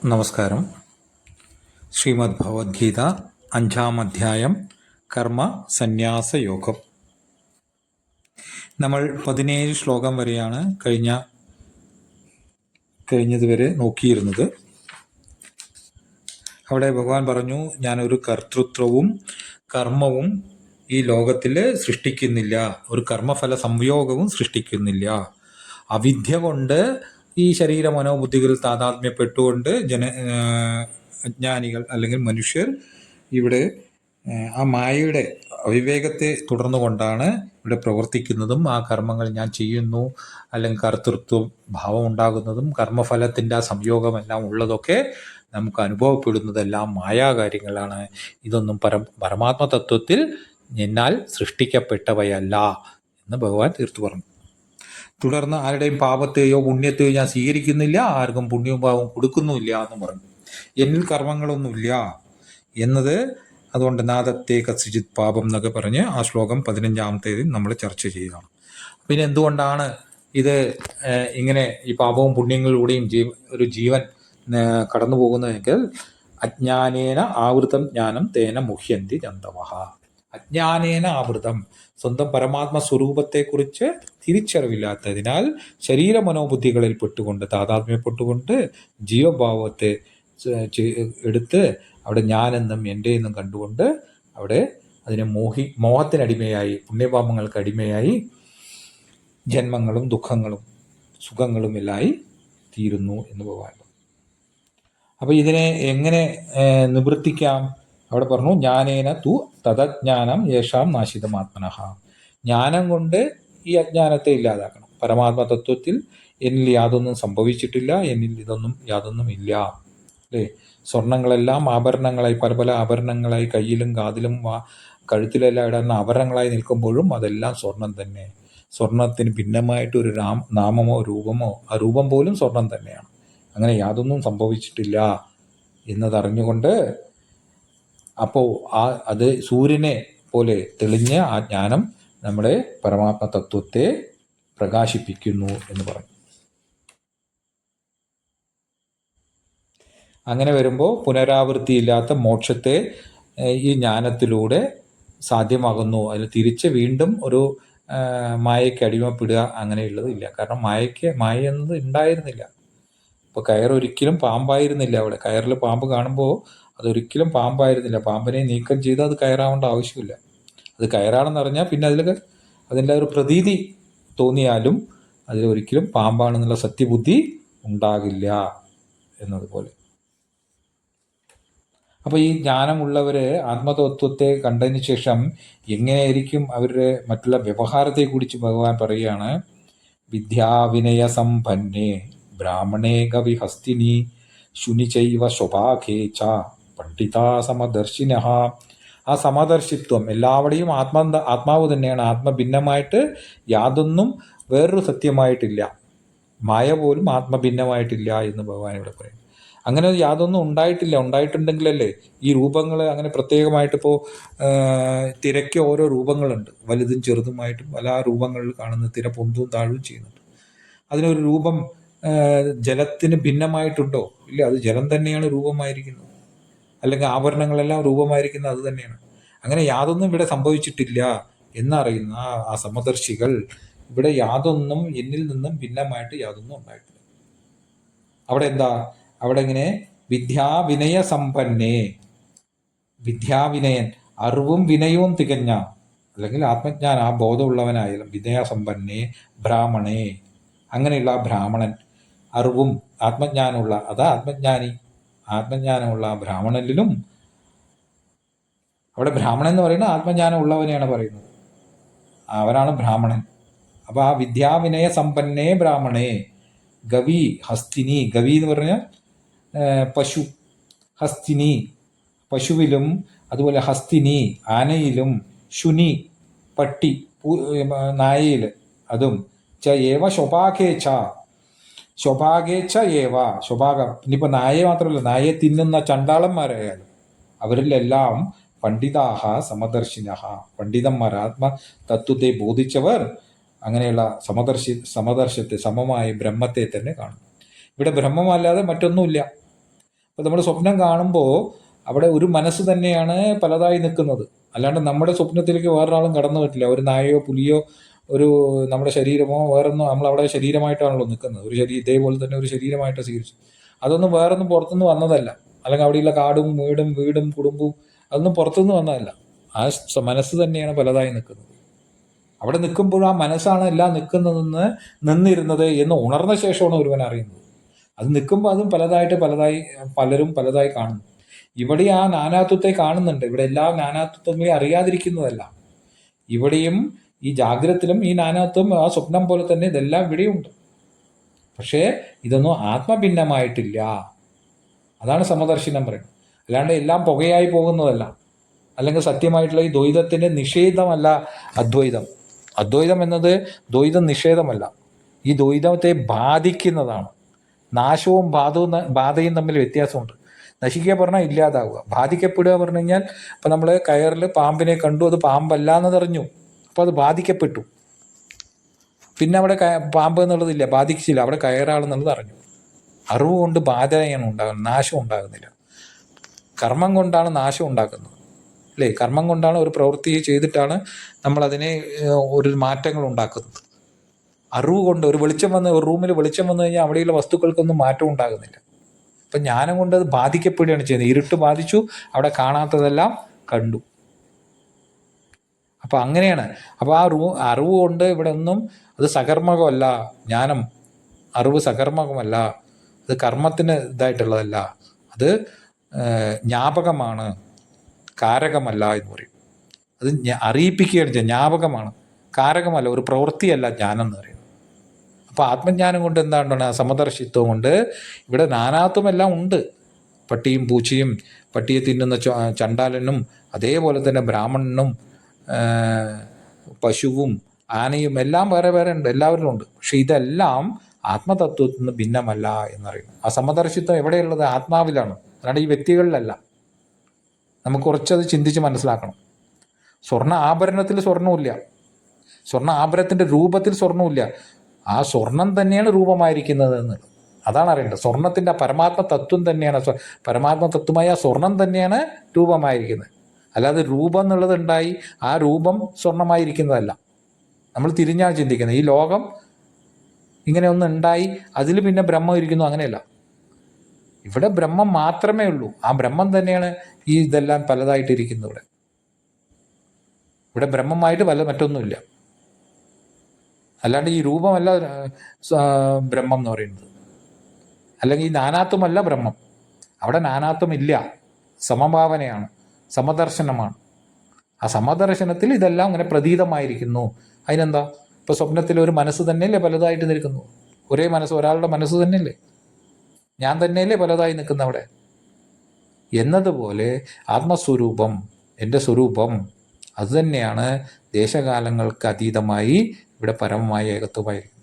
നമസ്കാരം. ശ്രീമദ് ഭഗവത്ഗീത 5-ാം അധ്യായം കർമ്മ സന്യാസ യോഗം. നമ്മൾ 17 ശ്ലോകം വരെയാണ് കഴിഞ്ഞതുവരെ നോക്കിയിരുന്നത്. അവിടെ ഭഗവാൻ പറഞ്ഞു, ഞാനൊരു കർത്തൃത്വവും കർമ്മവും ഈ ലോകത്തിൽ സൃഷ്ടിക്കുന്നില്ല, ഒരു കർമ്മഫല സംയോഗവും സൃഷ്ടിക്കുന്നില്ല. അവിദ്യ കൊണ്ട് ഈ ശരീര മനോബുദ്ധികൾ താതാത്മ്യപ്പെട്ടുകൊണ്ട് അജ്ഞാനികൾ അല്ലെങ്കിൽ മനുഷ്യർ ഇവിടെ ആ മായയുടെ അവിവേകത്തെ തുടർന്നുകൊണ്ടാണ് ഇവിടെ പ്രവർത്തിക്കുന്നതും ആ കർമ്മങ്ങൾ ഞാൻ ചെയ്യുന്നു അല്ലെങ്കിൽ കർത്തൃത്വ ഭാവം ഉണ്ടാകുന്നതും കർമ്മഫലത്തിൻ്റെ ആ സംയോഗമെല്ലാം ഉള്ളതൊക്കെ നമുക്ക് അനുഭവപ്പെടുന്നതെല്ലാം മായാകാര്യങ്ങളാണ്. ഇതൊന്നും പരമാത്മ തത്വത്തിൽ എന്നാൽ സൃഷ്ടിക്കപ്പെട്ടവയല്ല എന്ന് ഭഗവാൻ തീർത്തു പറഞ്ഞു. തുടർന്ന് ആരുടെയും പാപത്തെയോ പുണ്യത്തെയോ ഞാൻ സ്വീകരിക്കുന്നില്ല, ആർക്കും പുണ്യവും പാപവും കൊടുക്കുന്നുമില്ല എന്ന് പറഞ്ഞു. എന്നിൽ കർമ്മങ്ങളൊന്നുമില്ല എന്നത് അതുകൊണ്ട് നാദത്തെ കസിജിത് പാപം എന്നൊക്കെ പറഞ്ഞ് ആ ശ്ലോകം 15-ാമത്തേതിൽ നമ്മൾ ചർച്ച ചെയ്യുകയാണ്. പിന്നെ എന്തുകൊണ്ടാണ് ഇത് ഇങ്ങനെ ഈ പാപവും പുണ്യങ്ങളിലൂടെയും ഒരു ജീവൻ കടന്നു പോകുന്നതെങ്കിൽ അജ്ഞാനേന ആവൃതം ജ്ഞാനം തേന മുഹ്യന്തി ജന്തവഃ. അജ്ഞാനേന ആവൃതം, സ്വന്തം പരമാത്മ സ്വരൂപത്തെക്കുറിച്ച് തിരിച്ചറിവില്ലാത്തതിനാൽ ശരീര മനോബുദ്ധികളിൽ പെട്ടുകൊണ്ട് താതാത്മ്യപ്പെട്ടുകൊണ്ട് ജീവഭാവത്തെ എടുത്ത് അവിടെ ഞാനെന്നും എൻ്റെ എന്നും കണ്ടുകൊണ്ട് അവിടെ അതിനെ മോഹത്തിനടിമയായി പുണ്യപാപങ്ങൾക്ക് അടിമയായി ജന്മങ്ങളും ദുഃഖങ്ങളും സുഖങ്ങളും എല്ലായി തീരുന്നു എന്ന് ഭഗവാൻ. അപ്പോൾ ഇതിനെ എങ്ങനെ നിവൃത്തിക്കാം? അവിടെ പറഞ്ഞു, ജ്ഞാനേന തു തദജ്ഞാനം യേഷാം നാശിതമാത്മനഃ. ജ്ഞാനം കൊണ്ട് ഈ അജ്ഞാനത്തെ ഇല്ലാതാക്കണം. പരമാത്മ തത്വത്തിൽ എന്നിൽ യാതൊന്നും സംഭവിച്ചിട്ടില്ല, എന്നിൽ ഇതൊന്നും യാതൊന്നും ഇല്ല. അല്ലേ? സ്വർണങ്ങളെല്ലാം ആഭരണങ്ങളായി പല പല ആഭരണങ്ങളായി കയ്യിലും കാതിലും കഴുത്തിലെല്ലാം ഇടുന്ന ആഭരണങ്ങളായി നിൽക്കുമ്പോഴും അതെല്ലാം സ്വർണം തന്നെ. സ്വർണത്തിന് ഭിന്നമായിട്ട് ഒരു നാമമോ രൂപമോ, ആ രൂപം പോലും സ്വർണം തന്നെയാണ്. അങ്ങനെ യാതൊന്നും സംഭവിച്ചിട്ടില്ല എന്നതറിഞ്ഞുകൊണ്ട് അപ്പോൾ അത് സൂര്യനെ പോലെ തെളിഞ്ഞ ആ ജ്ഞാനം നമ്മുടെ പരമാത്മ തത്വത്തെ പ്രകാശിപ്പിക്കുന്നു എന്ന് പറഞ്ഞു. അങ്ങനെ വരുമ്പോൾ പുനരാവൃത്തിയില്ലാത്ത മോക്ഷത്തെ ഈ ജ്ഞാനത്തിലൂടെ സാധ്യമാകുന്നു. അതിൽ തിരിച്ച് വീണ്ടും ഒരു മായയ്ക്ക് അടിമപ്പെടുക അങ്ങനെയുള്ളത് ഇല്ല. കാരണം മായ എന്നത് ഉണ്ടായിരുന്നില്ല. ഇപ്പോൾ കയറൊരിക്കലും പാമ്പായിരുന്നില്ല. അവിടെ കയറിൽ പാമ്പ് കാണുമ്പോൾ അതൊരിക്കലും പാമ്പായിരുന്നില്ല. പാമ്പിനെ നീക്കം ചെയ്ത് അത് കയറാവേണ്ട ആവശ്യമില്ല. അത് കയറാണെന്ന് അറിഞ്ഞാൽ പിന്നെ അതിൻ്റെ ഒരു പ്രതീതി തോന്നിയാലും അതിലൊരിക്കലും പാമ്പാണെന്നുള്ള സത്യബുദ്ധി ഉണ്ടാകില്ല എന്നതുപോലെ. അപ്പോൾ ഈ ജ്ഞാനമുള്ളവർ ആത്മതത്വത്തെ കണ്ടതിന് ശേഷം എങ്ങനെയായിരിക്കും അവരുടെ മറ്റുള്ള വ്യവഹാരത്തെക്കുറിച്ച് ഭഗവാൻ പറയുകയാണ്. വിദ്യാവിനയ സമ്പന്നേ ബ്രാഹ്മണേ കവിഹസ്തിനി ശുനിചൈവ സ്വഭാഖേ ച പണ്ഡിതാ സമദർശിനഃ. ആ സമദർശിത്വം എല്ലാവരുടെയും ആത്മാവ് തന്നെയാണ്. ആത്മഭിന്നമായിട്ട് യാതൊന്നും വേറൊരു സത്യമായിട്ടില്ല. മായ പോലും ആത്മഭിന്നമായിട്ടില്ല എന്ന് ഭഗവാൻ ഇവിടെ പറയും. അങ്ങനെ യാതൊന്നും ഉണ്ടായിട്ടില്ല. ഉണ്ടായിട്ടുണ്ടെങ്കിലല്ലേ ഈ രൂപങ്ങൾ അങ്ങനെ പ്രത്യേകമായിട്ടിപ്പോൾ തിരയ്ക്ക് ഓരോ രൂപങ്ങളുണ്ട്, വലുതും ചെറുതുമായിട്ടും പല രൂപങ്ങളിൽ കാണുന്ന തിര പൊന്തും താഴുകയും ചെയ്യുന്നുണ്ട്. അതിനൊരു രൂപം ജലത്തിന് ഭിന്നമായിട്ടുണ്ടോ? ഇല്ല, അത് ജലം തന്നെയാണ് രൂപമായിരിക്കുന്നത്. അല്ലെങ്കിൽ ആഭരണങ്ങളെല്ലാം രൂപമായിരിക്കുന്നത് അത് തന്നെയാണ്. അങ്ങനെ യാതൊന്നും ഇവിടെ സംഭവിച്ചിട്ടില്ല എന്നറിയുന്ന ആ സമദർശികൾ ഇവിടെ യാതൊന്നും എന്നിൽ നിന്നും ഭിന്നമായിട്ട് യാതൊന്നും ഉണ്ടായിട്ടില്ല. അവിടെ എന്താ? അവിടെ ഇങ്ങനെ വിദ്യാവിനയ സമ്പന്നേ, വിദ്യാവിനയൻ അറിവും വിനയവും തികഞ്ഞ അല്ലെങ്കിൽ ആത്മജ്ഞാനം ആ ബോധമുള്ളവനായാലും വിനയസമ്പന്നേ ബ്രാഹ്മണേ, അങ്ങനെയുള്ള ആ ബ്രാഹ്മണൻ അറിവും ആത്മജ്ഞാനമുള്ള അതാ ആത്മജ്ഞാനി. ആത്മജ്ഞാനമുള്ള ബ്രാഹ്മണനിലും അവിടെ ബ്രാഹ്മണൻ എന്ന് പറയുന്നത് ആത്മജ്ഞാനം ഉള്ളവനെയാണ് പറയുന്നത്. അവനാണ് ബ്രാഹ്മണൻ. അപ്പോൾ ആ വിദ്യാവിനയ സമ്പന്നേ ബ്രാഹ്മണേ ഗവി ഹസ്തിനി. ഗവി എന്ന് പറഞ്ഞാൽ പശു. ഹസ്തിനി പശുവിലും, അതുപോലെ ഹസ്തിനി ആനയിലും, ശുനി പട്ടി നായയിൽ, അതും ച ഏവ ശോഭാഗേച്ഛ. ശോഭാഗേച്ഛ ഏവ ശോഭാഗം. ഇനിയിപ്പോൾ നായയെ മാത്രമല്ല, നായയെ തിന്നുന്ന ചണ്ടാളന്മാരായാലും അവരിലെല്ലാം പണ്ഡിതാഹ സമദർശിനഃ, പണ്ഡിതന്മാർ ആത്മതത്വത്തെ ബോധിച്ചവർ അങ്ങനെയുള്ള സമദർശത്തെ സമമായ ബ്രഹ്മത്തെ തന്നെ കാണും. ഇവിടെ ബ്രഹ്മമല്ലാതെ മറ്റൊന്നുമില്ല. അപ്പോൾ നമ്മൾ സ്വപ്നം കാണുമ്പോൾ അവിടെ ഒരു മനസ്സ് തന്നെയാണ് പലതായി നിൽക്കുന്നത്. അല്ലാണ്ട് നമ്മുടെ സ്വപ്നത്തിലേക്ക് വേറൊരാളും കടന്നു പറ്റില്ല. ഒരു നായയോ പുലിയോ ഒരു നമ്മുടെ ശരീരമോ വേറൊന്നും, നമ്മളവിടെ ശരീരമായിട്ടാണല്ലോ നിൽക്കുന്നത്. ഒരു ഇതേപോലെ തന്നെ ഒരു ശരീരമായിട്ട് സ്വീകരിച്ചു. അതൊന്നും വേറൊന്നും പുറത്തുനിന്ന് വന്നതല്ല. അല്ലെങ്കിൽ അവിടെയുള്ള കാടും വീടും കുടുംബവും അതൊന്നും പുറത്തുനിന്ന് വന്നതല്ല. ആ മനസ്സ് തന്നെയാണ് പലതായി നിൽക്കുന്നത്. അവിടെ നിൽക്കുമ്പോൾ ആ മനസ്സാണ് എല്ലാം നിന്നിരുന്നത് എന്ന് ഉണർന്ന ശേഷമാണ് ഒരുവൻ അറിയുന്നത്. അത് നിൽക്കുമ്പോൾ അതും പലരും പലതായി കാണുന്നു. ഇവിടെ ആ നാനാത്വത്തെ കാണുന്നുണ്ട്. ഇവിടെ എല്ലാ നാനാത്വത്വങ്ങളെ അറിയാതിരിക്കുന്നതല്ല. ഇവിടെയും ഈ ജാഗ്രതത്തിലും ഈ നാനാത്വം ആ സ്വപ്നം പോലെ തന്നെ ഇതെല്ലാം ഇവിടെയുണ്ട്. പക്ഷേ ഇതൊന്നും ആത്മഭിന്നമായിട്ടില്ല. അതാണ് സമദർശനം പറയുന്നത്. അല്ലാണ്ട് എല്ലാം പുകയായി പോകുന്നതല്ല. അല്ലെങ്കിൽ സത്യമായിട്ടുള്ള ഈ ദ്വൈതത്തിൻ്റെ നിഷേധമല്ല അദ്വൈതം. അദ്വൈതം എന്നത് ദ്വൈതം നിഷേധമല്ല, ഈ ദ്വൈതത്തെ ബാധിക്കുന്നതാണ്. നാശവും ബാധയും തമ്മിൽ വ്യത്യാസമുണ്ട്. നശിക്കുക പറഞ്ഞാൽ ഇല്ലാതാവുക, ബാധിക്കപ്പെടുക പറഞ്ഞു കഴിഞ്ഞാൽ ഇപ്പം നമ്മൾ കയറിൽ പാമ്പിനെ കണ്ടു, അത് പാമ്പല്ല എന്നതറിഞ്ഞു, അപ്പോൾ അത് ബാധിക്കപ്പെട്ടു. പിന്നെ അവിടെ പാമ്പ് എന്നുള്ളതില്ല, ബാധിച്ചില്ല, അവിടെ കയറാണെന്നുള്ളത് അറിഞ്ഞു. അറിവ് കൊണ്ട് ബാധയാണ് ഉണ്ടാകുന്നത്, നാശം ഉണ്ടാകുന്നില്ല. കർമ്മം കൊണ്ടാണ് നാശം ഉണ്ടാക്കുന്നത്, അല്ലേ? കർമ്മം കൊണ്ടാണ് ഒരു പ്രവൃത്തി ചെയ്തിട്ടാണ് നമ്മളതിനെ ഒരു മാറ്റങ്ങൾ ഉണ്ടാക്കുന്നത്. അറിവ് കൊണ്ട് ഒരു റൂമിൽ വെളിച്ചം വന്നു കഴിഞ്ഞാൽ അവിടെയുള്ള വസ്തുക്കൾക്കൊന്നും മാറ്റം ഉണ്ടാകുന്നില്ല. അപ്പം ജ്ഞാനം കൊണ്ട് അത് ബാധിക്കപ്പെടുകയാണ് ചെയ്യുന്നത്. ഇരുട്ട് ബാധിച്ചു, അവിടെ കാണാത്തതെല്ലാം കണ്ടു. അപ്പം അങ്ങനെയാണ്. അപ്പോൾ ആ അറിവ് കൊണ്ട് ഇവിടെ ഒന്നും അത് സകർമ്മകമല്ല. ജ്ഞാനം, അറിവ് സകർമ്മകമല്ല, അത് കർമ്മത്തിന് ഇതായിട്ടുള്ളതല്ല, അത് ജ്ഞാപകമാണ്, കാരകമല്ല എന്ന് പറയും. അത് അറിയിപ്പിക്കുകയാണ് ചെയ്യുന്നത്. ജ്ഞാപകമാണ്, കാരകമല്ല, ഒരു പ്രവൃത്തിയല്ല ജ്ഞാനം എന്ന് പറയുന്നത്. അപ്പോൾ ആത്മജ്ഞാനം കൊണ്ട് എന്താണ്? സമദർശിത്വം കൊണ്ട് ഇവിടെ നാനാത്വമെല്ലാം ഉണ്ട്. പട്ടിയും പൂച്ചയും, പട്ടിയെ തിന്നുന്ന ചണ്ടാലനും, അതേപോലെ തന്നെ ബ്രാഹ്മണനും പശുവും ആനയും എല്ലാം വേറെ വേറെ ഉണ്ട്, എല്ലാവരിലും ഉണ്ട്. പക്ഷെ ഇതെല്ലാം ആത്മതത്വത്തിൽ നിന്ന് ഭിന്നമല്ല എന്നറിയുന്നു. ആ സമദർശിത്വം എവിടെയുള്ളത്? ആത്മാവിലാണ്, അല്ലാണ്ട് ഈ വ്യക്തികളിലല്ല. നമുക്ക് കുറച്ചത് ചിന്തിച്ച് മനസ്സിലാക്കണം. സ്വർണ്ണ ആഭരണത്തിൽ സ്വർണ്ണമില്ല, സ്വർണ്ണ ആഭരണത്തിൻ്റെ രൂപത്തിൽ സ്വർണ്ണമില്ല. ആ സ്വർണം തന്നെയാണ് രൂപമായിരിക്കുന്നത് എന്നുള്ളത്, അതാണ് അറിയേണ്ടത്. സ്വർണത്തിൻ്റെ പരമാത്മ തത്വം തന്നെയാണ്, പരമാത്മ തത്വമായ സ്വർണം തന്നെയാണ് രൂപമായിരിക്കുന്നത്. അല്ലാതെ രൂപം എന്നുള്ളത് ഉണ്ടായി ആ രൂപം സ്വർണമായിരിക്കുന്നതല്ല. നമ്മൾ തിരിഞ്ഞാണ് ചിന്തിക്കുന്നത്. ഈ ലോകം ഇങ്ങനെ ഒന്ന് ഉണ്ടായി അതിൽ പിന്നെ ബ്രഹ്മം ഇരിക്കുന്നു, അങ്ങനെയല്ല. ഇവിടെ ബ്രഹ്മം മാത്രമേ ഉള്ളൂ. ആ ബ്രഹ്മം തന്നെയാണ് ഈ ഇതെല്ലാം പലതായിട്ടിരിക്കുന്നത്. ഇവിടെ ബ്രഹ്മമായിട്ട് മറ്റൊന്നുമില്ല. അല്ലാണ്ട് ഈ രൂപമല്ല ബ്രഹ്മം എന്ന് പറയുന്നത്, അല്ലെങ്കിൽ ഈ നാനാത്വമല്ല ബ്രഹ്മം. അവിടെ നാനാത്വം ഇല്ല, സമഭാവനയാണ്, സമദർശനമാണ്. ആ സമദർശനത്തിൽ ഇതെല്ലാം ഇങ്ങനെ പ്രതീതമായിരിക്കുന്നു. അതിനെന്താ? ഇപ്പോൾ സ്വപ്നത്തിൽ ഒരു മനസ്സ് തന്നെയല്ലേ പലതായിട്ട് നിൽക്കുന്നു? ഒരേ മനസ്സ്, ഒരാളുടെ മനസ്സ് തന്നെയല്ലേ, ഞാൻ തന്നെയല്ലേ പലതായി നിൽക്കുന്ന അവിടെ എന്നതുപോലെ ആത്മസ്വരൂപം, എൻ്റെ സ്വരൂപം അതുതന്നെയാണ് ദേശകാലങ്ങൾക്ക് അതീതമായി ഇവിടെ പരമമായ ഏകത്വമായിരിക്കും.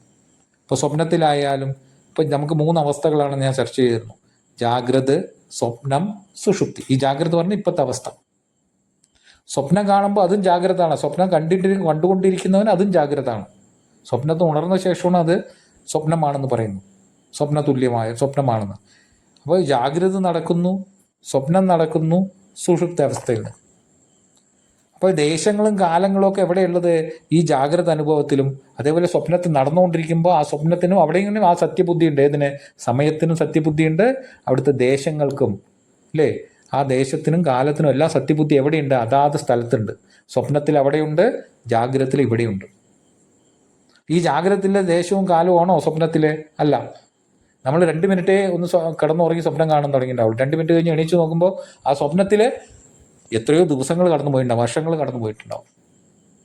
ഇപ്പോൾ സ്വപ്നത്തിലായാലും ഇപ്പം നമുക്ക് 3 അവസ്ഥകളാണ് ഞാൻ ചർച്ച ചെയ്തിരുന്നു: ജാഗ്രത്, സ്വപ്നം, സുഷുപ്തി. ഈ ജാഗ്രത പറഞ്ഞാൽ ഇപ്പോഴത്തെ അവസ്ഥ. സ്വപ്നം കാണുമ്പോൾ അതും ജാഗ്രതാണ്, സ്വപ്നം കണ്ടുകൊണ്ടിരിക്കുന്നവന് അതും ജാഗ്രതാണ്. സ്വപ്നത്തിൽ ഉണർന്ന ശേഷമാണ് അത് സ്വപ്നമാണെന്ന് പറയുന്നു, സ്വപ്നതുല്യമായ സ്വപ്നമാണെന്ന്. അപ്പോൾ ജാഗ്രത നടക്കുന്നു, സ്വപ്നം നടക്കുന്നു സുഷുപ്ത അവസ്ഥയിൽ നിന്ന്. അപ്പോൾ ദേശങ്ങളും കാലങ്ങളും ഒക്കെ എവിടെയുള്ളത്? ഈ ജാഗ്രത അനുഭവത്തിലും അതേപോലെ സ്വപ്നത്തിൽ നടന്നുകൊണ്ടിരിക്കുമ്പോൾ ആ സ്വപ്നത്തിനും അവിടെയും ആ സത്യബുദ്ധിയുണ്ട്. ഏതിന്? സമയത്തിനും സത്യബുദ്ധിയുണ്ട്, അവിടുത്തെ ദേശങ്ങൾക്കും, അല്ലേ? ആ ദേശത്തിനും കാലത്തിനും എല്ലാം സത്യബുദ്ധി എവിടെയുണ്ട്? അതാത് സ്ഥലത്തുണ്ട്. സ്വപ്നത്തിൽ അവിടെയുണ്ട്, ജാഗ്രതത്തിൽ ഇവിടെയുണ്ട്. ഈ ജാഗ്രതത്തിലെ ദേശവും കാലവും ആണോ സ്വപ്നത്തിലെ? അല്ല. നമ്മൾ 2 മിനിറ്റേ ഒന്ന് കിടന്നുറങ്ങി സ്വപ്നം കാണാൻ തുടങ്ങിയിട്ടുണ്ടാവും. 2 മിനിറ്റ് കഴിഞ്ഞ് എണീച്ച് നോക്കുമ്പോൾ ആ സ്വപ്നത്തിൽ എത്രയോ ദിവസങ്ങൾ കടന്നു പോയിട്ടുണ്ടാവും, വർഷങ്ങൾ കടന്നു പോയിട്ടുണ്ടാവും.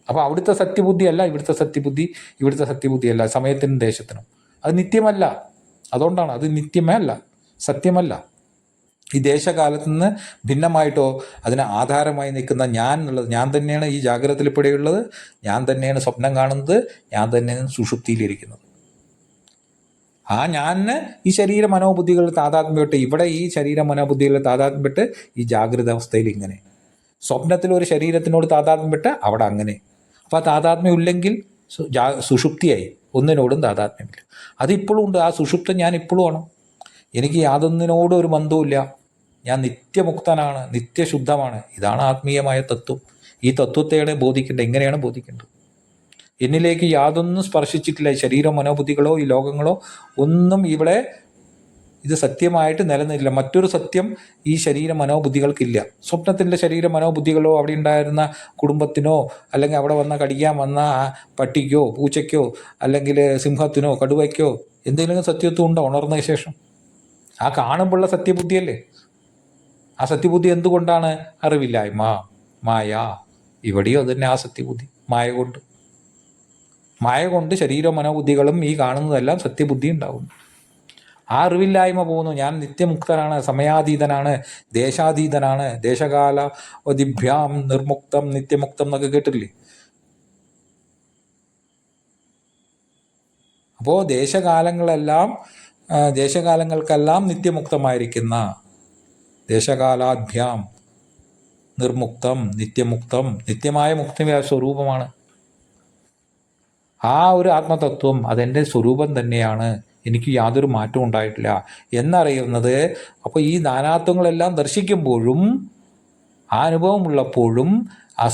അപ്പോൾ അവിടുത്തെ സത്യബുദ്ധിയല്ല ഇവിടുത്തെ സത്യബുദ്ധി, ഇവിടുത്തെ സത്യബുദ്ധിയല്ല സമയത്തിനും ദേശത്തിനും. അത് നിത്യമല്ല. അതുകൊണ്ടാണ് അത് നിത്യമേ അല്ല, സത്യമല്ല. ഈ ദേശകാലത്ത് നിന്ന് ഭിന്നമായിട്ടോ അതിന് ആധാരമായി നിൽക്കുന്ന ഞാൻ എന്നുള്ളത്, ഞാൻ തന്നെയാണ് ഈ ജാഗ്രതത്തിൽ ഇപ്പോഴെയുള്ളത്, ഞാൻ തന്നെയാണ് സ്വപ്നം കാണുന്നത്, ഞാൻ തന്നെയാണ് സുഷുപ്തിയിലിരിക്കുന്നത്. ആ ഞാനിന് ഈ ശരീര മനോബുദ്ധികളിൽ താതാത്മ്യപ്പെട്ട് ഇവിടെ ഈ ശരീര മനോബുദ്ധികളിൽ താതാത്മ്യപ്പെട്ട് ഈ ജാഗ്രത അവസ്ഥയിൽ ഇങ്ങനെ, സ്വപ്നത്തിൽ ഒരു ശരീരത്തിനോട് താതാത്മ്യപ്പെട്ട് അവിടെ അങ്ങനെ. അപ്പോൾ ആ താതാത്മ്യം ഇല്ലെങ്കിൽ സുഷുപ്തിയായി, ഒന്നിനോടും താതാത്മ്യമില്ല. അതിപ്പോഴും ഉണ്ട്, ആ സുഷുപ്തം ഞാൻ ഇപ്പോഴും ആണ്. എനിക്ക് യാതൊന്നിനോടും ഒരു ബന്ധവുമില്ല, ഞാൻ നിത്യമുക്തനാണ്, നിത്യശുദ്ധമാണ്. ഇതാണ് ആത്മീയമായ തത്വം. ഈ തത്വത്തെയാണ് ബോധിക്കേണ്ടത്. എങ്ങനെയാണ് ബോധിക്കേണ്ടത്? എന്നിലേക്ക് യാതൊന്നും സ്പർശിച്ചിട്ടില്ല. ശരീര മനോബുദ്ധികളോ ഈ ലോകങ്ങളോ ഒന്നും ഇവിടെ ഇത് സത്യമായിട്ട് നിലനിന്നില്ല. മറ്റൊരു സത്യം ഈ ശരീര മനോബുദ്ധികൾക്കില്ല. സ്വപ്നത്തിൻ്റെ ശരീര മനോബുദ്ധികളോ അവിടെ ഉണ്ടായിരുന്ന കുടുംബത്തിനോ അല്ലെങ്കിൽ അവിടെ കടിക്കാൻ വന്ന പട്ടിക്കോ പൂച്ചയ്ക്കോ അല്ലെങ്കിൽ സിംഹത്തിനോ കടുവയ്ക്കോ എന്തെങ്കിലും സത്യത്വം ഉണ്ടോ ഉണർന്ന ശേഷം? ആ കാണുമ്പോഴുള്ള സത്യബുദ്ധിയല്ലേ. ആ സത്യബുദ്ധി എന്തുകൊണ്ടാണ്? അറിവില്ലായ്മ, മായ. ഇവിടെയോ അത് തന്നെ ആ സത്യബുദ്ധി. മായ കൊണ്ട് ശരീര മനോബുദ്ധികളും ഈ കാണുന്നതെല്ലാം സത്യബുദ്ധി ഉണ്ടാകുന്നു. ആ അറിവില്ലായ്മ പോകുന്നു. ഞാൻ നിത്യമുക്തനാണ്, സമയാതീതനാണ്, ദേശാതീതനാണ്, ദേശകാലാവധിഭ്യാം നിർമുക്തം നിത്യമുക്തം എന്നൊക്കെ കേട്ടില്ലേ? അപ്പോൾ ദേശകാലങ്ങൾക്കെല്ലാം നിത്യമുക്തമായിരിക്കുന്ന ദേശകാലാഭ്യാം നിർമുക്തം നിത്യമുക്തം, നിത്യമായ മുക്തിമായ സ്വരൂപമാണ്. ആ ഒരു ആത്മതത്വം അതെൻ്റെ സ്വരൂപം തന്നെയാണ്, എനിക്ക് യാതൊരു മാറ്റവും ഉണ്ടായിട്ടില്ല എന്നറിയുന്നത്. അപ്പോൾ ഈ നാനാത്വങ്ങളെല്ലാം ദർശിക്കുമ്പോഴും ആ അനുഭവമുള്ളപ്പോഴും ആ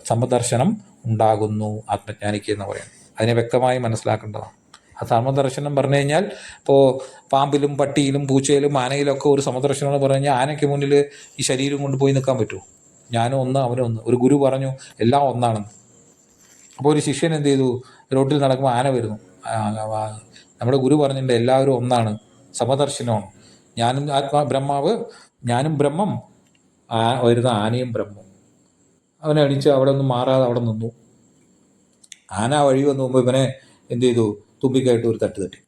സമദർശനം ഉണ്ടാകുന്നു ആത്മജ്ഞാനിക്ക് എന്ന് പറയുന്നത്. അതിനെ വ്യക്തമായി മനസ്സിലാക്കേണ്ടതാണ്. ആ സമദർശനം പറഞ്ഞു കഴിഞ്ഞാൽ ഇപ്പോൾ പാമ്പിലും പട്ടിയിലും പൂച്ചയിലും ആനയിലൊക്കെ ഒരു സമദർശനം എന്ന് പറഞ്ഞു കഴിഞ്ഞാൽ ആനയ്ക്ക് മുന്നിൽ ഈ ശരീരം കൊണ്ട് പോയി നിൽക്കാൻ പറ്റുമോ? ഞാനും ഒന്ന് അവനും ഒന്ന്. ഒരു ഗുരു പറഞ്ഞു എല്ലാം ഒന്നാണെന്ന്. അപ്പോൾ ഒരു ശിഷ്യൻ എന്ത് ചെയ്തു? റോട്ടിൽ നടക്കുമ്പോൾ ആന വരുന്നു. നമ്മുടെ ഗുരു പറഞ്ഞിട്ടുണ്ട് എല്ലാവരും ഒന്നാണ്, സമദർശനമാണ്. ഞാനും ബ്രഹ്മാവ്, ഞാനും ബ്രഹ്മം, വരുന്ന ആനയും ബ്രഹ്മം. അവനെ അടിച്ച് അവിടെ ഒന്നും മാറാതെ അവിടെ നിന്നു. ആന വഴി വന്നു പോകുമ്പോൾ ഇവനെ എന്ത് ചെയ്തു? തുമ്പിക്കായിട്ട് ഒരു തട്ട് തട്ടി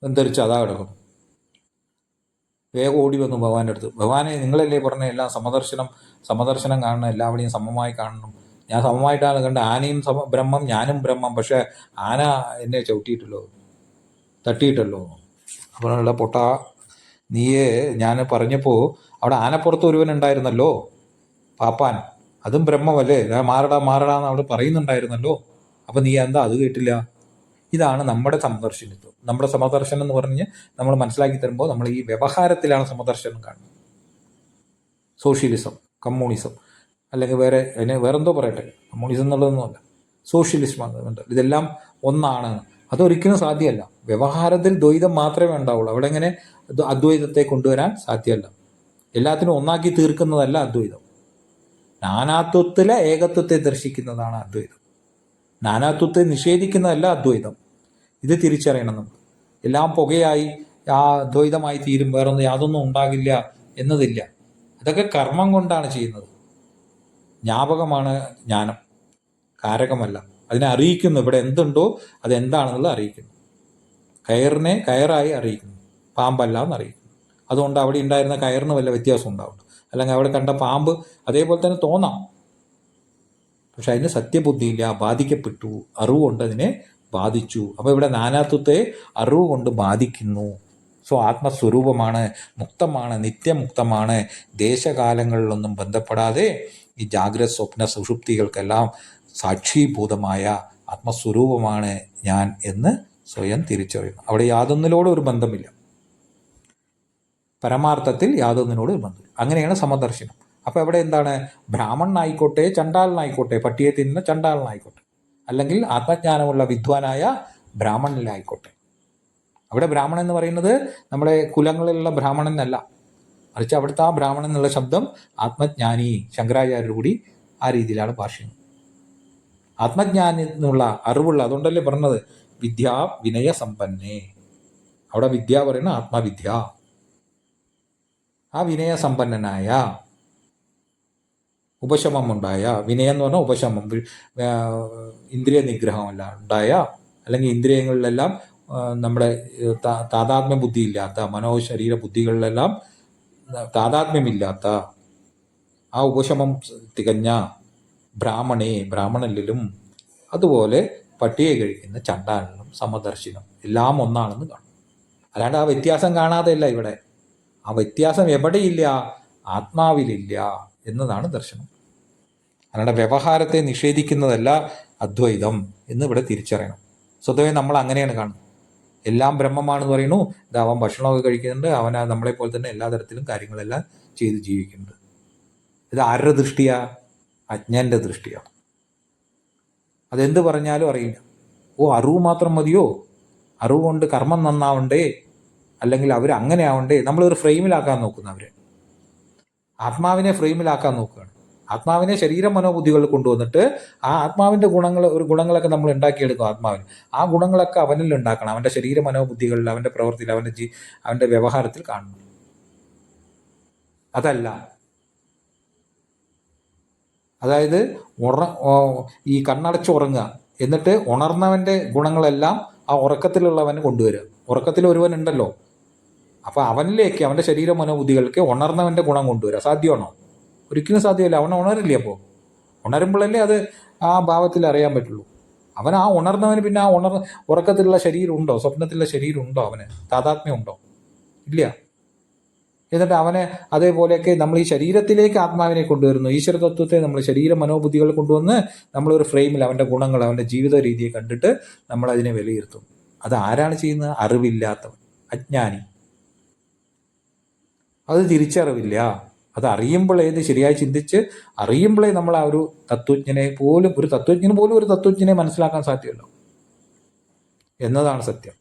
എന്തരിച്ച് അതാ കിടക്കുന്നു. വേഗം ഓടി വന്നു ഭഗവാന്റെ അടുത്ത്. ഭഗവാനെ, നിങ്ങളല്ലേ പറഞ്ഞ എല്ലാം സമദർശനം കാണണം, എല്ലാവരെയും സമമായി കാണണം. ഞാൻ സമമായിട്ടാണ് കണ്ട. ആനയും ബ്രഹ്മം, ഞാനും ബ്രഹ്മം. പക്ഷെ ആന എന്നെ ചവിട്ടിയിട്ടല്ലോ, തട്ടിയിട്ടല്ലോ. അപ്പോഴുള്ള പൊട്ട, നീയെ ഞാൻ പറഞ്ഞപ്പോൾ അവിടെ ആനപ്പുറത്ത് ഒരുവൻ ഉണ്ടായിരുന്നല്ലോ, പാപ്പാൻ, അതും ബ്രഹ്മമല്ലേ? മാറടാന്ന് അവിടെ പറയുന്നുണ്ടായിരുന്നല്ലോ. അപ്പം നീ എന്താ അത് കേട്ടില്ല? ഇതാണ് നമ്മുടെ സമദർശനത്വം. നമ്മുടെ സമദർശനം എന്ന് പറഞ്ഞ് നമ്മൾ മനസ്സിലാക്കി തരുമ്പോൾ നമ്മൾ ഈ വ്യവഹാരത്തിലാണ് സമദർശനം കാണുന്നത്. സോഷ്യലിസം, കമ്മ്യൂണിസം, അല്ലെങ്കിൽ വേറെന്തോ പറയട്ടെ, കമ്മ്യൂണിസം എന്നുള്ളതൊന്നുമല്ല, സോഷ്യലിസം ഉണ്ട്. ഇതെല്ലാം ഒന്നാണ്. അതൊരിക്കലും സാധ്യമല്ല. വ്യവഹാരത്തിൽ ദ്വൈതം മാത്രമേ ഉണ്ടാവുള്ളൂ. അവിടെ എങ്ങനെ അദ്വൈതത്തെ കൊണ്ടുവരാൻ സാധ്യമല്ല. എല്ലാത്തിനും ഒന്നാക്കി തീർക്കുന്നതല്ല അദ്വൈതം. നാനാത്വത്തിലെ ഏകത്വത്തെ ദർശിക്കുന്നതാണ് അദ്വൈതം. നാനാത്വത്തെ നിഷേധിക്കുന്നതല്ല അദ്വൈതം. ഇത് തിരിച്ചറിയണം നമ്മൾ. എല്ലാം പുകയായി ആ ദ്വൈതമായി തീരും, വേറൊന്നും യാതൊന്നും ഉണ്ടാകില്ല എന്നതില്ല. അതൊക്കെ കർമ്മം കൊണ്ടാണ് ചെയ്യുന്നത്. ജ്ഞാപകമാണ് ജ്ഞാനം, കാരകമല്ല. അതിനെ അറിയിക്കുന്നു. ഇവിടെ എന്തുണ്ടോ അതെന്താണെന്നുള്ളത് അറിയിക്കുന്നു. കയറിനെ കയറായി അറിയിക്കുന്നു, പാമ്പല്ല എന്ന് അറിയിക്കുന്നു. അതുകൊണ്ട് അവിടെ ഉണ്ടായിരുന്ന കയറിന് വല്ല വ്യത്യാസം ഉണ്ടാവും, അല്ലെങ്കിൽ അവിടെ കണ്ട പാമ്പ് അതേപോലെ തന്നെ തോന്നാം. പക്ഷെ അതിന് സത്യബുദ്ധിയില്ല, ബാധിക്കപ്പെട്ടു. അറിവ് കൊണ്ട് അതിനെ ബാധിച്ചു. അപ്പോൾ ഇവിടെ നാനാത്വത്തെ അറിവ് കൊണ്ട് ബാധിക്കുന്നു. സോ ആത്മസ്വരൂപമാണ്, മുക്തമാണ്, നിത്യമുക്തമാണ്. ദേശകാലങ്ങളിലൊന്നും ബന്ധപ്പെടാതെ ഈ ജാഗ്രത സ്വപ്ന സുഷുപ്തികൾക്കെല്ലാം സാക്ഷീഭൂതമായ ആത്മസ്വരൂപമാണ് ഞാൻ എന്ന് സ്വയം തിരിച്ചറിയുന്നു. അവിടെ യാതൊന്നിനോടും ഒരു ബന്ധമില്ല, പരമാർത്ഥത്തിൽ യാതൊന്നിനോടും ഒരു ബന്ധമില്ല. അങ്ങനെയാണ് സമദർശനം. അപ്പോൾ അവിടെ എന്താണ്? ബ്രാഹ്മണനായിക്കോട്ടെ, ചണ്ടാളനായിക്കോട്ടെ, പട്ടിയെ തിന്നുന്ന ചണ്ടാളനായിക്കോട്ടെ, അല്ലെങ്കിൽ ആത്മജ്ഞാനമുള്ള വിദ്വാനായ ബ്രാഹ്മണനിലായിക്കോട്ടെ. അവിടെ ബ്രാഹ്മണൻ എന്ന് പറയുന്നത് നമ്മുടെ കുലങ്ങളിലുള്ള ബ്രാഹ്മണനല്ല, മറിച്ച് അവിടുത്തെ ആ ബ്രാഹ്മണൻ എന്നുള്ള ശബ്ദം ആത്മജ്ഞാനി, ശങ്കരാചാര്യർ കൂടി ആ രീതിയിലാണ് ഭാഷയും. ആത്മജ്ഞാനി എന്നുള്ള അറിവുള്ള, അതുകൊണ്ടല്ലേ പറഞ്ഞത് വിദ്യാ വിനയ സമ്പന്നേ. അവിടെ വിദ്യ പറയുന്ന ആത്മവിദ്യ. ആ വിനയസമ്പന്നനായ, ഉപശമം ഉണ്ടായ, വിനയം എന്ന് പറഞ്ഞാൽ ഉപശമം, ഇന്ദ്രിയ നിഗ്രഹമല്ല ഉണ്ടായ, അല്ലെങ്കിൽ ഇന്ദ്രിയങ്ങളിലെല്ലാം നമ്മുടെ താതാത്മ്യ ബുദ്ധിയില്ലാത്ത, മനോശരീര ബുദ്ധികളിലെല്ലാം താതാത്മ്യമില്ലാത്ത ആ ഉപശമം തികഞ്ഞ ബ്രാഹ്മണനിലും അതുപോലെ പട്ടിയെ കഴിക്കുന്ന ചണ്ടാലിനും സമദർശനം എല്ലാം ഒന്നാണെന്ന് കാണും. അല്ലാണ്ട് ആ വ്യത്യാസം കാണാതെയല്ല ഇവിടെ. ആ വ്യത്യാസം എവിടെയില്ല? ആത്മാവിലില്ല എന്നതാണ് ദർശനം. അല്ലാണ്ട് വ്യവഹാരത്തെ നിഷേധിക്കുന്നതല്ല അദ്വൈതം എന്ന് ഇവിടെ തിരിച്ചറിയണം. സ്വതവേ നമ്മൾ അങ്ങനെയാണ് കാണുന്നത്. എല്ലാം ബ്രഹ്മമാണെന്ന് പറയുന്നു. ഇത് അവൻ ഭക്ഷണമൊക്കെ കഴിക്കുന്നുണ്ട്, അവൻ നമ്മളെപ്പോലെ തന്നെ എല്ലാ തരത്തിലും കാര്യങ്ങളെല്ലാം ചെയ്ത് ജീവിക്കുന്നുണ്ട്. ഇത് ആരുടെ ദൃഷ്ടിയാ? അജ്ഞൻ്റെ ദൃഷ്ടിയാണ്. അതെന്ത് പറഞ്ഞാലും അറിയില്ല. അറിവ് മാത്രം മതിയോ? അറിവ് കൊണ്ട് കർമ്മം നന്നാവണ്ടേ, അല്ലെങ്കിൽ അവർ അങ്ങനെ ആവണ്ടേ? നമ്മളൊരു ഫ്രെയിമിലാക്കാൻ നോക്കുന്നു. അവരെ ആത്മാവിനെ ഫ്രെയിമിലാക്കാൻ നോക്കുകയാണ്. ആത്മാവിനെ ശരീര മനോബുദ്ധികൾ കൊണ്ടുവന്നിട്ട് ആ ആത്മാവിൻ്റെ ഗുണങ്ങളൊക്കെ നമ്മൾ ഉണ്ടാക്കിയെടുക്കും. ആത്മാവിന് ആ ഗുണങ്ങളൊക്കെ അവനിൽ ഉണ്ടാക്കണം. അവൻ്റെ ശരീര മനോബുദ്ധികളിൽ, അവൻ്റെ പ്രവൃത്തിയിൽ, അവൻ്റെ വ്യവഹാരത്തിൽ കാണണം. അതല്ല, അതായത് ഈ കണ്ണടച്ച് ഉറങ്ങുക, എന്നിട്ട് ഉണർന്നവൻ്റെ ഗുണങ്ങളെല്ലാം ആ ഉറക്കത്തിലുള്ളവന് കൊണ്ടുവരിക. ഉറക്കത്തിൽ ഒരുവൻ ഉണ്ടല്ലോ, അപ്പോൾ അവനിലേക്ക്, അവൻ്റെ ശരീര മനോബുദ്ധികൾക്ക് ഉണർന്നവൻ്റെ ഗുണം കൊണ്ടുവരിക സാധ്യമാണോ? ഒരിക്കലും സാധ്യമല്ല. അവൻ ഉണരില്ലേ? അപ്പോൾ ഉണരുമ്പോഴല്ലേ അത് ആ ഭാവത്തിൽ അറിയാൻ പറ്റുള്ളൂ. അവൻ ആ ഉണർന്നവന് പിന്നെ ആ ഉറക്കത്തിലുള്ള ശരീരം ഉണ്ടോ? സ്വപ്നത്തിലുള്ള ശരീരം ഉണ്ടോ? അവന് താതാത്മ്യം ഉണ്ടോ? ഇല്ല. എന്നിട്ട് അവനെ അതേപോലെയൊക്കെ നമ്മൾ ഈ ശരീരത്തിലേക്ക് ആത്മാവിനെ കൊണ്ടുവരുന്നു. ഈശ്വര തത്വത്തെ നമ്മൾ ശരീര മനോബുദ്ധികൾ കൊണ്ടുവന്ന് നമ്മളൊരു ഫ്രെയിമിൽ അവൻ്റെ ഗുണങ്ങൾ, അവൻ്റെ ജീവിത രീതിയെ കണ്ടിട്ട് നമ്മൾ അതിനെ വിലയിരുത്തും. അത് ആരാണ് ചെയ്യുന്നത്? അറിവില്ലാത്തവൻ, അജ്ഞാനി. അത് തിരിച്ചറിവില്ല. അത് അറിയുമ്പോഴേ, ഇത് ശരിയായി ചിന്തിച്ച് അറിയുമ്പോഴേ നമ്മൾ ആ ഒരു തത്വജ്ഞനെ പോലും ഒരു തത്വജ്ഞനെ മനസ്സിലാക്കാൻ സാധ്യമല്ലോ എന്നതാണ് സത്യം.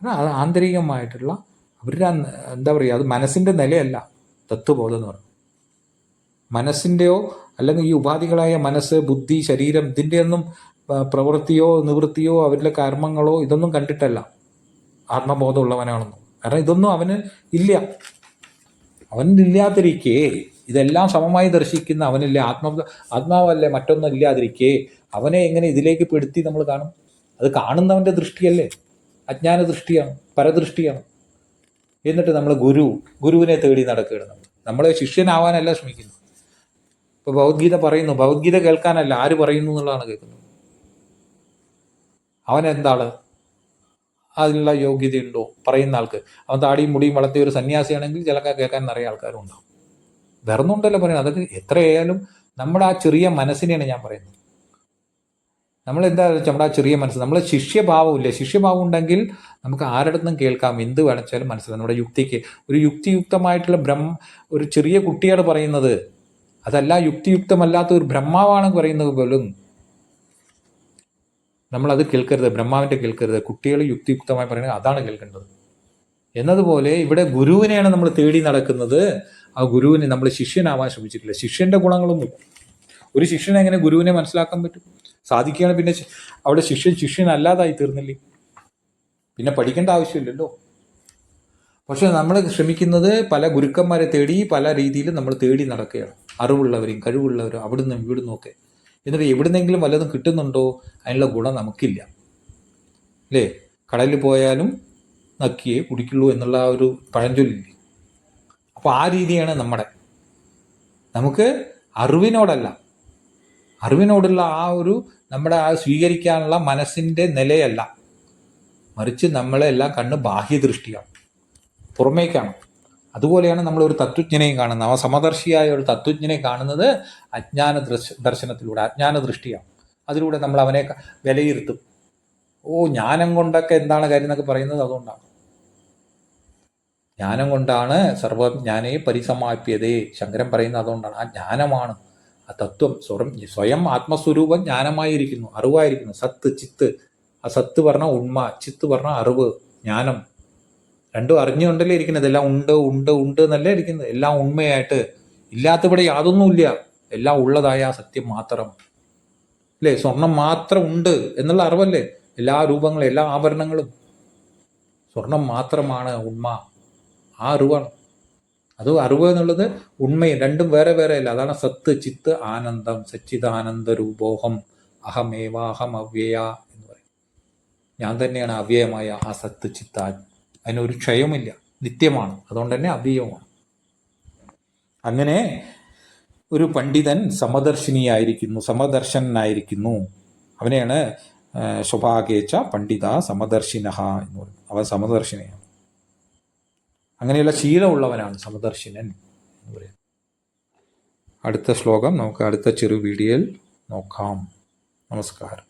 അത് ആന്തരികമായിട്ടുള്ള അവരുടെ എന്താ പറയുക, അത് മനസ്സിൻ്റെ നിലയല്ല തത്വബോധം എന്ന് പറയുന്നത്. മനസ്സിൻ്റെയോ അല്ലെങ്കിൽ ഈ ഉപാധികളായ മനസ്സ്, ബുദ്ധി, ശരീരം, ഇതിൻ്റെയൊന്നും പ്രവൃത്തിയോ നിവൃത്തിയോ അവരുടെ കർമ്മങ്ങളോ ഇതൊന്നും കണ്ടിട്ടല്ല ആത്മബോധമുള്ളവനാണെന്നും. കാരണം ഇതൊന്നും അവന് ഇല്ല. അവനില്ലാതിരിക്കേ ഇതെല്ലാം സമമായി ദർശിക്കുന്ന അവനില്ല. ആത്മാവല്ലേ മറ്റൊന്നും ഇല്ലാതിരിക്കേ അവനെ എങ്ങനെ ഇതിലേക്ക് പെടുത്തി നമ്മൾ കാണും? അത് കാണുന്നവൻ്റെ ദൃഷ്ടിയല്ലേ? അജ്ഞാന ദൃഷ്ടിയാണ്, പരദൃഷ്ടിയാണ്. എന്നിട്ട് നമ്മൾ ഗുരുവിനെ തേടി നടക്കുകയാണ്. നമ്മളെ ശിഷ്യനാവാനല്ല ശ്രമിക്കുന്നത്. ഇപ്പോൾ ഭഗവത്ഗീത പറയുന്നു, ഭഗവത്ഗീത കേൾക്കാനല്ല, ആര് പറയുന്നു എന്നുള്ളതാണ് കേൾക്കുന്നത്. അവനെന്താണ്, അതിനുള്ള യോഗ്യതയുണ്ടോ പറയുന്ന ആൾക്ക്? അവൻ താടിയും മുടിയും വളർത്തിയ ഒരു സന്യാസിയാണെങ്കിൽ ചിലക്ക് കേൾക്കാൻ നിറയെ ആൾക്കാരും ഉണ്ടാവും. വേറൊന്നുണ്ടല്ലോ പറയുന്നത്. അതൊക്കെ എത്രയായാലും നമ്മുടെ ആ ചെറിയ മനസ്സിനെയാണ് ഞാൻ പറയുന്നത്. നമ്മളെന്താ വെച്ചാൽ നമ്മുടെ ആ ചെറിയ മനസ്സ്, നമ്മളെ ശിഷ്യഭാവമില്ല. ശിഷ്യഭാവം ഉണ്ടെങ്കിൽ നമുക്ക് ആരുടെ കേൾക്കാം, എന്ത് വേണിച്ചാലും മനസ്സിലാവും. നമ്മുടെ യുക്തിക്ക് ഒരു യുക്തിയുക്തമായിട്ടുള്ള ഒരു ചെറിയ കുട്ടിയാണ് പറയുന്നത്, അതല്ല യുക്തിയുക്തമല്ലാത്ത ഒരു ബ്രഹ്മാവാണ് പറയുന്നത് പോലും നമ്മളത് കേൾക്കരുത്. ബ്രഹ്മാവിൻ്റെ കേൾക്കരുത്. കുട്ടികൾ യുക്തിയുക്തമായി പറയുന്നത് അതാണ് കേൾക്കേണ്ടത്. എന്നതുപോലെ ഇവിടെ ഗുരുവിനെയാണ് നമ്മൾ തേടി നടക്കുന്നത്. ആ ഗുരുവിനെ നമ്മൾ ശിഷ്യനാവാൻ ശ്രമിച്ചിട്ടില്ല. ശിഷ്യൻ്റെ ഗുണങ്ങളൊന്നും. ഒരു ശിഷ്യനെ എങ്ങനെ ഗുരുവിനെ മനസ്സിലാക്കാൻ പറ്റും? സാധിക്കുകയാണ്. പിന്നെ അവിടെ ശിഷ്യനല്ലാതായി തീർന്നില്ലേ? പിന്നെ പഠിക്കേണ്ട ആവശ്യമില്ലല്ലോ. പക്ഷെ നമ്മൾ ശ്രമിക്കുന്നത് പല ഗുരുക്കന്മാരെ തേടി പല രീതിയിൽ നമ്മൾ തേടി നടക്കുകയാണ്. അറിവുള്ളവരെയും കഴിവുള്ളവരും അവിടുന്ന് ഇവിടുന്നും ഒക്കെ. എന്നിട്ട് എവിടുന്നെങ്കിലും വല്ലതും കിട്ടുന്നുണ്ടോ? അതിനുള്ള ഗുണം നമുക്കില്ല അല്ലേ? കടലിൽ പോയാലും നക്കിയേ കുടിക്കുള്ളൂ എന്നുള്ള ആ ഒരു പഴഞ്ചൊല്ലില്ലേ? അപ്പോൾ ആ രീതിയാണ് നമുക്ക് അറിവിനോടുള്ള ആ ഒരു നമ്മുടെ ആ സ്വീകരിക്കാനുള്ള മനസ്സിൻ്റെ നിലയല്ല, മറിച്ച് നമ്മളെല്ലാം കണ്ണ് ബാഹ്യദൃഷ്ടിയാണ്, പുറമേക്കാണ്. അതുപോലെയാണ് നമ്മളൊരു തത്വജ്ഞനെയും കാണുന്നത്. ആ സമദർശിയായ ഒരു തത്വജ്ഞനെ കാണുന്നത് അജ്ഞാന ദർശനത്തിലൂടെ, അജ്ഞാന ദൃഷ്ടിയാണ്. അതിലൂടെ നമ്മൾ അവനെ വിലയിരുത്തും. ജ്ഞാനം കൊണ്ടൊക്കെ എന്താണ് കാര്യം എന്നൊക്കെ പറയുന്നത് അതുകൊണ്ടാണ്. ജ്ഞാനം കൊണ്ടാണ് സർവജ്ഞാനേ പരിസമാപ്യതേ, ശങ്കരൻ പറയുന്നത് അതുകൊണ്ടാണ്. ആ ജ്ഞാനമാണ് ആ തത്വം. സ്വയം ആത്മസ്വരൂപം ജ്ഞാനമായിരിക്കുന്നു, അറിവായിരിക്കുന്നു. സത്ത്, ചിത്ത്. ആ സത്ത് പറഞ്ഞാൽ ഉണ്മ, ചിത്ത് പറഞ്ഞാൽ അറിവ്, ജ്ഞാനം. രണ്ടും അറിഞ്ഞുകൊണ്ടല്ലേ ഇരിക്കുന്നത്. എല്ലാം ഉണ്ട് എന്നല്ലേ ഇരിക്കുന്നത്. എല്ലാം ഉണ്മയായിട്ട്, ഇല്ലാത്തവിടെ യാതൊന്നുമില്ല, എല്ലാം ഉള്ളതായ സത്യം മാത്രം അല്ലേ? സ്വർണം മാത്രം ഉണ്ട് എന്നുള്ള അറിവല്ലേ? എല്ലാ രൂപങ്ങളും എല്ലാ ആഭരണങ്ങളും സ്വർണം മാത്രമാണ് ഉണ്മ. ആ അറിവാണ്. അത് അറിവ് എന്നുള്ളത് ഉണ്മയും രണ്ടും വേറെ വേറെ അല്ല. അതാണ് സത്ത്, ചിത്ത്, ആനന്ദം. സച്ചിദാനന്ദ രൂപോഹം അഹമേവാഹം അവ്യയ എന്ന് പറയും. ഞാൻ തന്നെയാണ് അവ്യയമായ ആ സത്ത്, ചിത്ത. അതിനൊരു ക്ഷയമില്ല, നിത്യമാണ്. അതുകൊണ്ട് തന്നെ അവ്യയമാണ്. അങ്ങനെ ഒരു പണ്ഡിതൻ സമദർശനായിരിക്കുന്നു. അവനെയാണ് സ്വഭാഗേച്ച പണ്ഡിത സമദർശിനഹ എന്ന് പറയുന്നത്. അവൻ സമദർശിനെയാണ്. അങ്ങനെയുള്ള ശീലമുള്ളവനാണ് സമദർശിനൻ എന്ന് പറയുന്നത്. അടുത്ത ശ്ലോകം നമുക്ക് അടുത്ത ചെറു വീഡിയോയിൽ നോക്കാം. നമസ്കാരം.